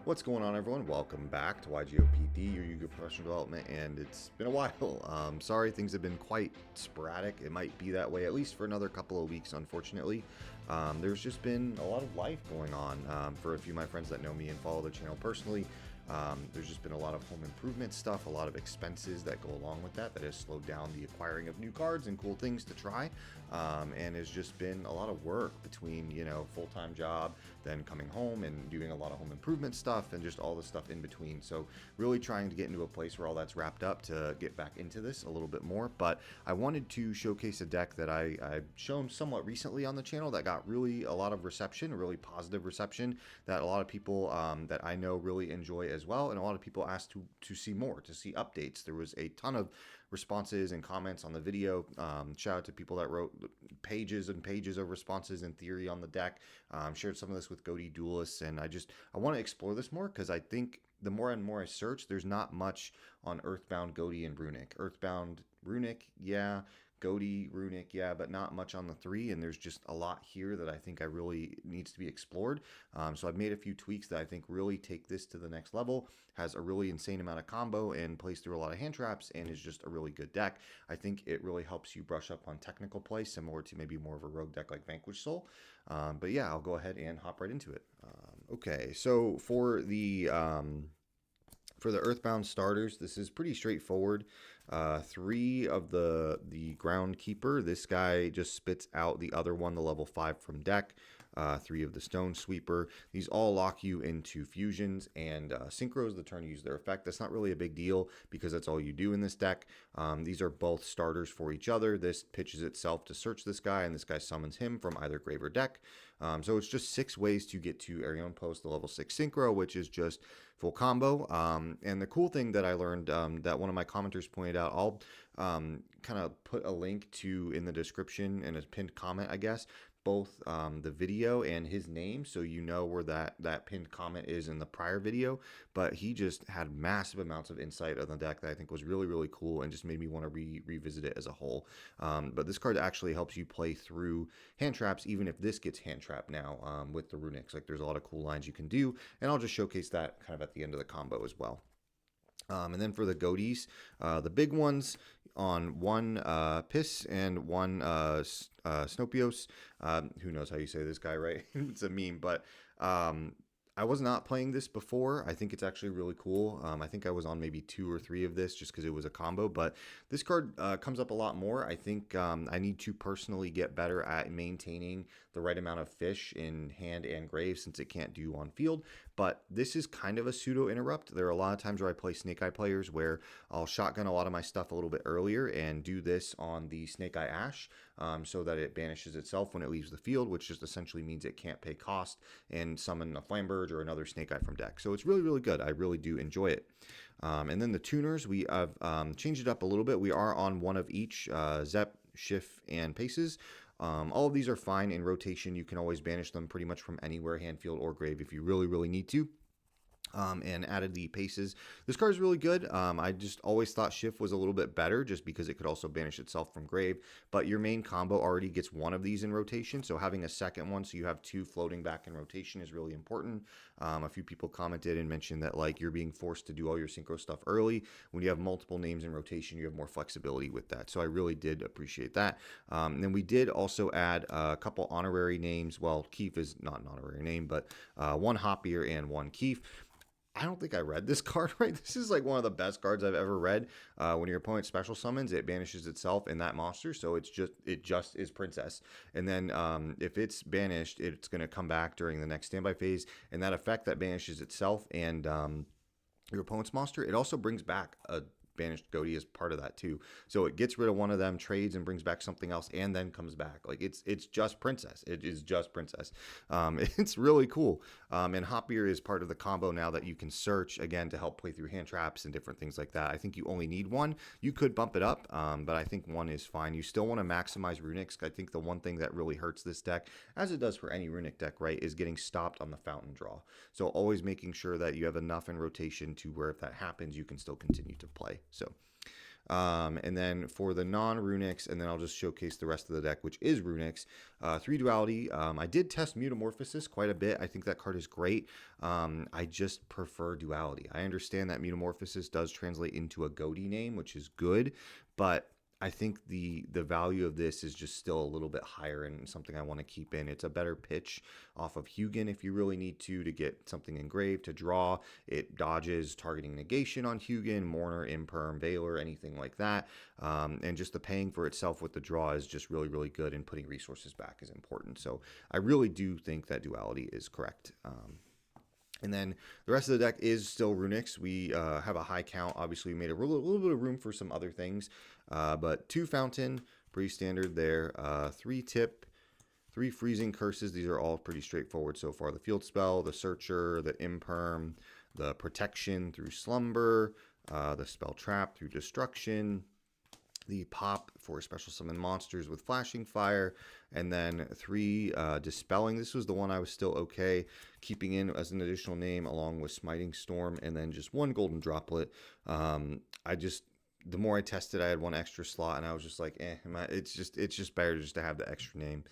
What's going on, everyone? Welcome back to YGOPD, your Yu-Gi-Oh! Professional Development, and it's been a while. Sorry, things have been quite sporadic. It might be that way, at least for another couple of weeks, unfortunately. There's just been a lot of life going on for a few of my friends that know me and follow the channel personally. There's just been a lot of home improvement stuff, a lot of expenses that go along with that has slowed down the acquiring of new cards and cool things to try, and has just been a lot of work between, full-time job, then coming home and doing a lot of home improvement stuff and just all the stuff in between. So really trying to get into a place where all that's wrapped up to get back into this a little bit more. But I wanted to showcase a deck that I've shown somewhat recently on the channel that got really a lot of reception, a really positive reception, that a lot of people that I know really enjoy as well, and a lot of people asked to see more, to see updates. There was a ton of responses and comments on the video. Shout out to people that wrote pages and pages of responses and theory on the deck. Shared some of this with Ghoti Duelists, and I want to explore this more because I think the more and more I search, there's not much on Earthbound, Ghoti, and Runick. Earthbound, Runick, yeah. Ghoti, Runick, yeah, but not much on the three, and there's just a lot here that I think I really needs to be explored. So I've made a few tweaks that I think really take this to the next level, has a really insane amount of combo and plays through a lot of hand traps, and is just a really good deck. I think it really helps you brush up on technical play, similar to maybe more of a rogue deck like Vanquish Soul. But yeah, I'll go ahead and hop right into it. Okay, so for the Earthbound starters, this is pretty straightforward. Three of the Groundkeeper. This guy just spits out the other one, the level 5 from deck. Three of the Stone Sweeper. These all lock you into fusions and synchros the turn you use their effect. That's not really a big deal because that's all you do in this deck. These are both starters for each other. This pitches itself to search this guy, and this guy summons him from either grave or deck. So it's just 6 ways to get to Arion Post, the level 6 synchro, which is just full combo. And the cool thing that I learned that one of my commenters pointed out, I'll kind of put a link to in the description in a pinned comment, I guess, both the video and his name, so you know where that pinned comment is in the prior video. But he just had massive amounts of insight on the deck that I think was really, really cool and just made me want to revisit it as a whole. But this card actually helps you play through hand traps, even if this gets hand trapped now with the Runicks. Like, there's a lot of cool lines you can do, and I'll just showcase that kind of at the end of the combo as well. And then for the Ghotis, the big ones on one Piss and one Snopios. Who knows how you say this guy, right? It's a meme, but I was not playing this before. I think it's actually really cool. I think I was on maybe 2 or 3 of this just because it was a combo, but this card comes up a lot more. I think I need to personally get better at maintaining the right amount of fish in hand and grave since it can't do on field. But this is kind of a pseudo interrupt. There are a lot of times where I play Snake Eye players where I'll shotgun a lot of my stuff a little bit earlier and do this on the Snake Eye Ash so that it banishes itself when it leaves the field, which just essentially means it can't pay cost and summon a Flamberge or another Snake Eye from deck. So it's really, really good. I really do enjoy it. And then the tuners, we have changed it up a little bit. We are on one of each, Zep, Schiff, and Paces. All of these are fine in rotation. You can always banish them pretty much from anywhere, hand, field, or grave if you really, really need to. And added the Paces. This card is really good. I just always thought Shift was a little bit better just because it could also banish itself from grave, but your main combo already gets one of these in rotation, so having a second one so you have 2 floating back in rotation is really important. A few people commented and mentioned that, like, you're being forced to do all your synchro stuff early. When you have multiple names in rotation, you have more flexibility with that, so I really did appreciate that. And then we did also add a couple honorary names. Well, Keef is not an honorary name, but one Hopier and one Keef. I don't think I read this card right. This is like one of the best cards I've ever read. When your opponent special summons, it banishes itself in that monster, so it just is Princess. And then if it's banished, it's going to come back during the next standby phase, and that effect that banishes itself and your opponent's monster, it also brings back a banished Ghoti as part of that too. So it gets rid of one of them, trades, and brings back something else, and then comes back. Like, it's just Princess. It is just Princess. It's really cool. And Hopier is part of the combo now that you can search, again, to help play through hand traps and different things like that. I think you only need one. You could bump it up, but I think one is fine. You still want to maximize Runicks. I think the one thing that really hurts this deck, as it does for any Runick deck, right, is getting stopped on the fountain draw. So always making sure that you have enough in rotation to where if that happens, you can still continue to play. So And then for the non-Runics, and then I'll just showcase the rest of the deck, which is Runics. 3 Duality. I did test Metamorphosis quite a bit. I think that card is great. I just prefer Duality. I understand that Metamorphosis does translate into a Ghoti name, which is good, but I think the value of this is just still a little bit higher and something I want to keep in. It's a better pitch off of Hugin if you really need to get something engraved to draw. It dodges targeting negation on Hugin, Mourner, Imperm, Veiler, anything like that. And just the paying for itself with the draw is just really, really good, and putting resources back is important. So I really do think that Duality is correct. And then the rest of the deck is still Runics. We have a high count. Obviously, we made a little bit of room for some other things. But 2 Fountain, pretty standard there. 3 Tip, 3 Freezing Curses. These are all pretty straightforward so far. The Field Spell, the Searcher, the Imperm, the Protection through Slumber, the Spell Trap through Destruction, the Pop for special summon monsters with Flashing Fire, and then 3 Dispelling. This was the one I was still okay keeping in as an additional name, along with Smiting Storm, and then just 1 Golden Droplet. The more I tested, I had 1 extra slot, and I was just like, it's just better just to have the extra name.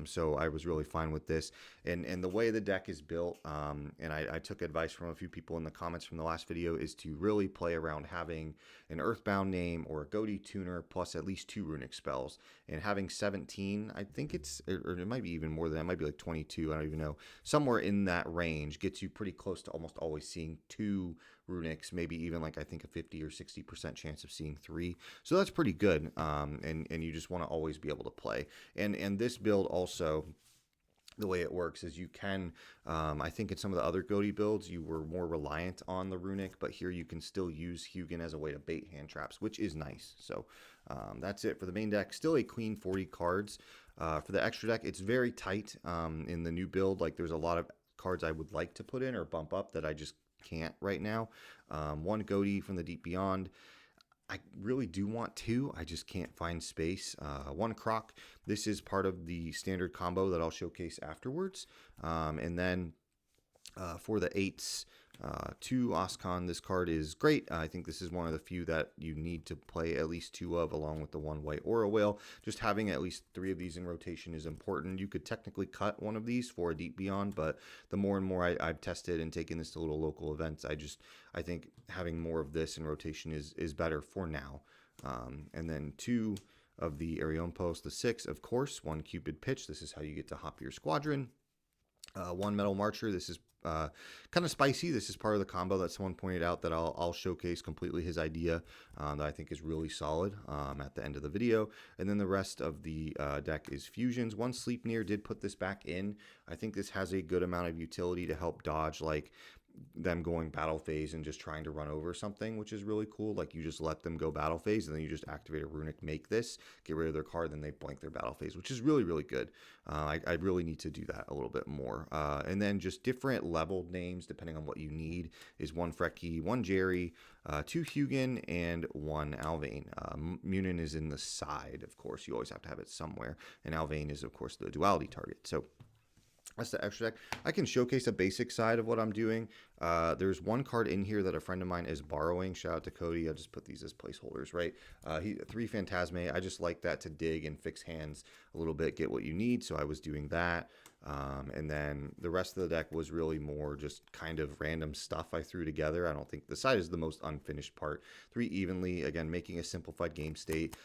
So I was really fine with this. And the way the deck is built, and I took advice from a few people in the comments from the last video, is to really play around having an Earthbound name or a Ghoti tuner plus at least 2 Runic spells. And having 17, I think or it might be even more than that. It might be like 22, I don't even know. Somewhere in that range gets you pretty close to almost always seeing 2 Runics, maybe even like I think a 50 or 60% chance of seeing 3. So that's pretty good. And you just want to always be able to play. And this build also, the way it works is you can, I think in some of the other Ghoti builds, you were more reliant on the Runic, but here you can still use Hugin as a way to bait hand traps, which is nice. So that's it for the main deck. Still a clean 40 cards. For the extra deck, it's very tight in the new build. Like there's a lot of cards I would like to put in or bump up that I just can't right now. 1 Ghoti from the Deep Beyond. I really do want 2. I just can't find space. 1 Croc. This is part of the standard combo that I'll showcase afterwards. And then for the 8s, 2 Oscon. This card is great. I think this is one of the few that you need to play at least 2 of, along with the 1 White Aura Whale. Just having at least 3 of these in rotation is important. You could technically cut 1 of these for a Deep Beyond, but the more and more I've tested and taken this to little local events, I think having more of this in rotation is better for now. And then 2 of the Arion Post, the 6, of course, 1 Cupid Pitch. This is how you get to hop your squadron. 1 Metal Marcher. This is kind of spicy. This is part of the combo that someone pointed out that I'll showcase completely his idea that I think is really solid at the end of the video. And then the rest of the deck is fusions. 1 Sleipnir did put this back in. I think this has a good amount of utility to help dodge like them going battle phase and just trying to run over something, which is really cool. Like you just let them go battle phase and then you just activate a Runic, make this, get rid of their card, then they blank their battle phase, which is really, really good. I really need to do that a little bit more. And then just different leveled names depending on what you need is 1 Freki, 1 Jerry, 2 Hugin, and 1 Alvain. Munin is in the side, of course. You always have to have it somewhere. And Alvain is, of course, the duality target. So that's the extra deck. I can showcase a basic side of what I'm doing. There's 1 card in here that a friend of mine is borrowing. Shout out to Cody. I'll just put these as placeholders, right? 3 Phantasme. I just like that to dig and fix hands a little bit, get what you need. So I was doing that. And then the rest of the deck was really more just kind of random stuff I threw together. I don't think the side is the most unfinished part. 3 Evenly, again, making a simplified game state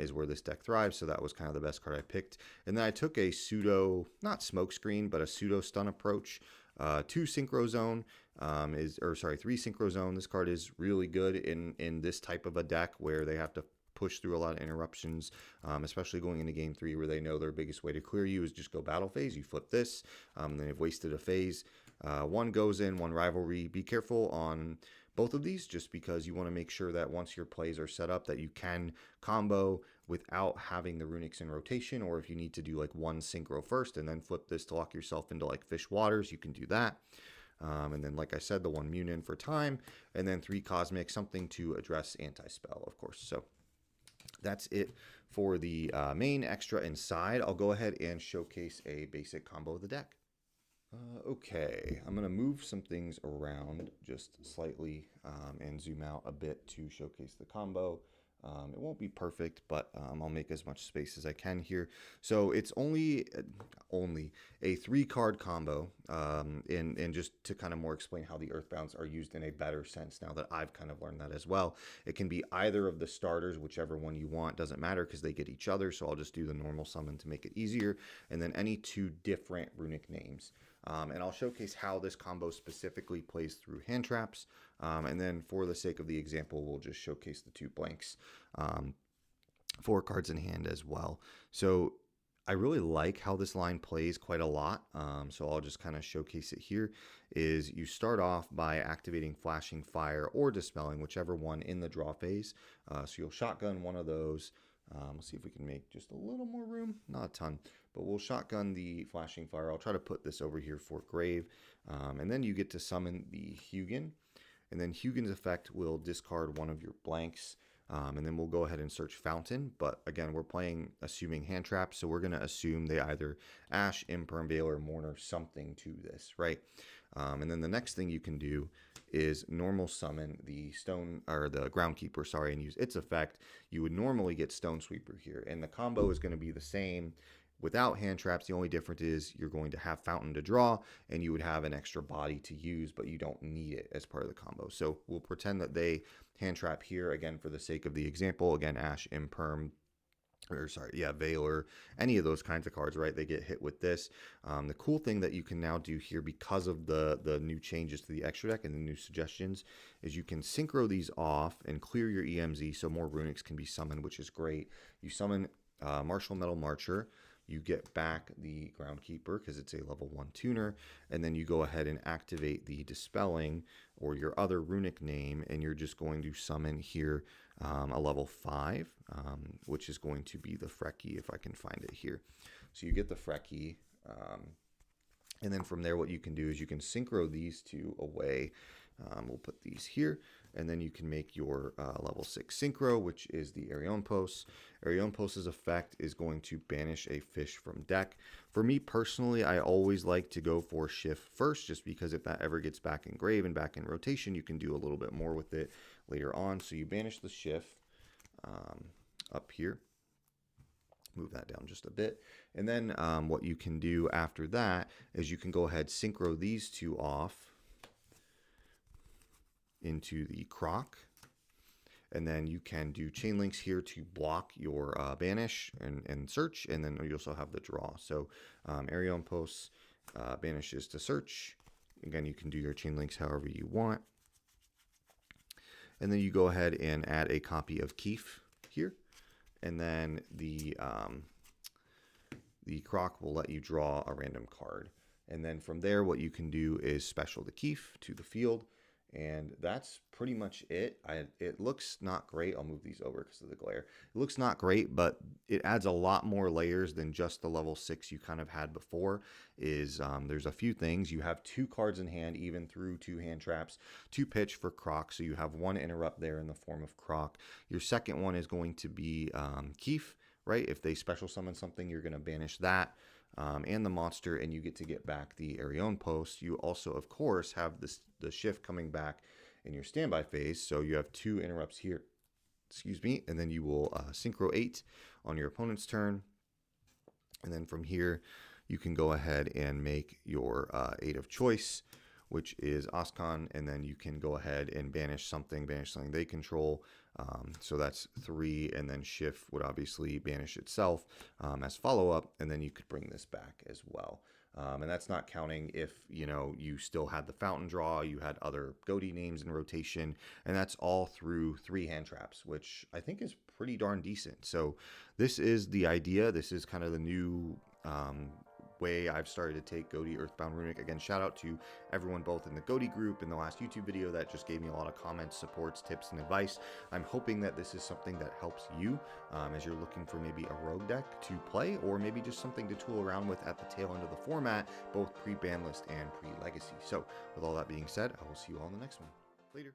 is where this deck thrives. So that was kind of the best card I picked. And then I took a pseudo, not smokescreen, but a pseudo stun approach. 2 Synchro Zone 3 Synchro Zone. This card is really good in this type of a deck where they have to push through a lot of interruptions, especially going into game 3 where they know their biggest way to clear you is just go battle phase. You flip this, then they've wasted a phase. 1 goes in, 1 Rivalry. Be careful on both of these just because you want to make sure that once your plays are set up that you can combo without having the Runics in rotation, or if you need to do like 1 Synchro first and then flip this to lock yourself into like Fish Waters, you can do that. And then, like I said, the 1 Munin for time, and then 3 Cosmic, something to address anti-spell, of course. So that's it for the main extra inside. I'll go ahead and showcase a basic combo of the deck. Okay, I'm going to move some things around just slightly and zoom out a bit to showcase the combo. It won't be perfect, but I'll make as much space as I can here. So it's only a 3-card combo, and just to kind of more explain how the Earthbounds are used in a better sense now that I've kind of learned that as well. It can be either of the starters, whichever one you want, doesn't matter because they get each other, so I'll just do the normal summon to make it easier, and then any 2 different Runick names. And I'll showcase how this combo specifically plays through hand traps. And then for the sake of the example, we'll just showcase the 2 blanks, 4 cards in hand as well. So I really like how this line plays quite a lot. So I'll just kind of showcase it here. Is you start off by activating Flashing Fire or Dispelling, whichever one in the draw phase. So you'll shotgun one of those. We'll see if we can make just a little more room. Not a ton, but we'll shotgun the Flashing Fire. I'll try to put this over here for Grave. And then you get to summon the Hugin. And then Hugin's effect will discard one of your blanks. And then we'll go ahead and search Fountain. But again, we're playing assuming hand traps, so we're going to assume they either Ash, Imperm, Baylor, Mourner, something to this, right? And then the next thing you can do is normal summon the stone or the groundkeeper, sorry, and use its effect. You would normally get Stone Sweeper here, and the combo is going to be the same. Without hand traps, the only difference is you're going to have Fountain to draw, and you would have an extra body to use, but you don't need it as part of the combo. So we'll pretend that they hand trap here, again, for the sake of the example. Again, Ash, Imperm, or sorry, yeah, Valor, any of those kinds of cards, right? They get hit with this. The cool thing that you can now do here because of the new changes to the extra deck and the new suggestions is you can synchro these off and clear your EMZ so more Runicks can be summoned, which is great. You summon Martial Metal Marcher. You get back the Groundkeeper because it's a level 1 tuner, and then you go ahead and activate the Dispelling or your other Runick name, and you're just going to summon here a level 5, which is going to be the Frecky, if I can find it here. So you get the Frecky, and then from there what you can do is you can synchro these 2 away. We'll put these here, and then you can make your level 6 synchro, which is the Arion-Pos. Arion-Pos's effect is going to banish a fish from deck. For me personally, I always like to go for Shift first, just because if that ever gets back in Grave and back in rotation, you can do a little bit more with it later on. So you banish the Shift up here. Move that down just a bit. And then what you can do after that is you can go ahead, synchro these 2 off into the Croc, and then you can do chain links here to block your banish and search, and then you also have the draw. So Arion-Pos banishes to search. Again, you can do your chain links however you want, and then you go ahead and add a copy of Keef here, and then the Croc will let you draw a random card, and then from there what you can do is special the Keef to the field. And that's pretty much it. It looks not great. I'll move these over because of the glare. It looks not great, but it adds a lot more layers than just the level 6 you kind of had before. There's a few things. You have 2 cards in hand, even through 2 hand traps, 2 pitch for Croc. So you have 1 interrupt there in the form of Croc. Your second one is going to be Keef, right? If they special summon something, you're going to banish that. And the monster, and you get to get back the Arion-Pos. You also, of course, have the Shift coming back in your standby phase, so you have 2 interrupts here, excuse me, and then you will synchro 8 on your opponent's turn, and then from here you can go ahead and make your 8 of choice, which is Oscon, and then you can go ahead and banish something they control. So that's 3, and then Shift would obviously banish itself as follow-up, and then you could bring this back as well. And that's not counting if, you still had the Fountain draw, you had other Ghoti names in rotation, and that's all through 3 hand traps, which I think is pretty darn decent. So this is the idea. This is kind of the new way I've started to take Ghoti Earthbound Runick. Again, shout out to everyone both in the Ghoti group and the last YouTube video that just gave me a lot of comments, supports, tips, and advice. I'm hoping that this is something that helps you as you're looking for maybe a rogue deck to play, or maybe just something to tool around with at the tail end of the format, both pre-ban list and pre-legacy. So with all that being said, I will see you all in the next one. Later.